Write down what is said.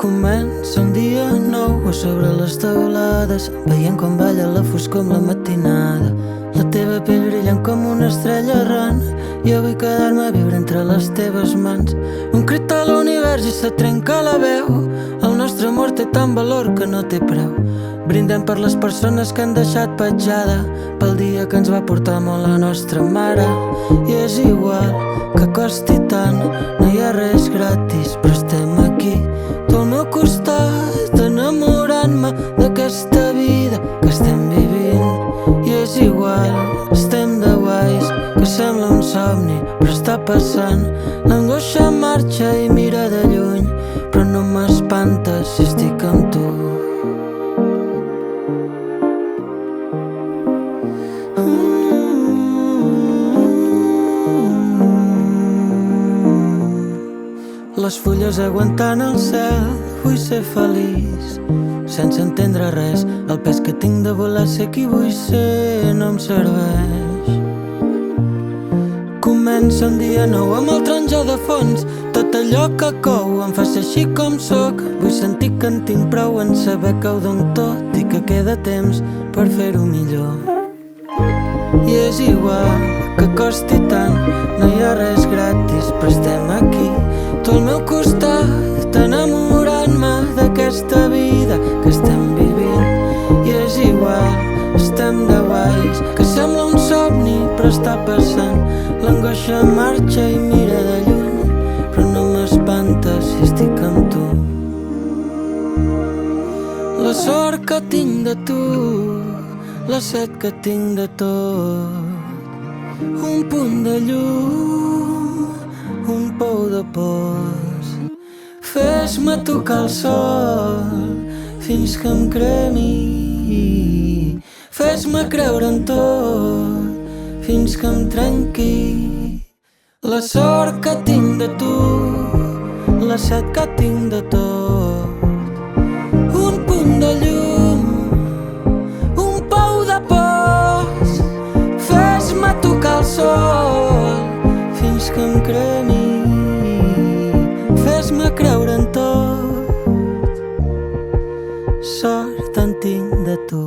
Comença un dia nou a sobre les teulades, veient com balla la foscor amb la matinada. La teva pell brillant com una estrella errant, jo vull quedar-me a viure entre les teves mans. Un crit a l'univers i se trenca la veu, el nostre amor té tant valor que no té preu. Brindem per les persones que han deixat petjada, pel dia que ens va portar molt la nostra mare. I és igual que costi tant, no hi ha res gratis, però estem aquí, tu al meu costat, enamorant-me d'aquesta vida que estem vivint. I és igual, estem de guais, que sembla un somni, però està passant. L'angoixa marxa i mira de lluny, però no m'espanta si estic amb tu. Les fulles aguantant el cel, vull ser feliç, sense entendre res. El pes que tinc de voler ser qui vull ser no em serveix. Comença un dia nou amb el taronja de fons, tot allò que cou em fa ser així com sóc. Vull sentir que en tinc prou en saber que ho dono tot i que queda temps per fer-ho millor. I és igual que costi tant, no hi ha res gratis, però estem aquí, tu al meu costat, enamorant-me d'aquesta vida que estem vivint. I és igual, estem de guais, que sembla un somni però està passant. L'angoixa marxa i mira de lluny, però no m'espanta si estic amb tu. La sort que tinc de tu, la set que tinc de tot, un punt de llum, un pou de pols. Fes-me tocar el sol fins que em cremi, fes-me creure en tot fins que em trenqui. La sort que tinc de tu, la set que tinc de tot, un punt de llum, un pou de pols. Fes-me tocar el sol fins que em cremi, fes-me creure en tot. Sort en tinc de tu.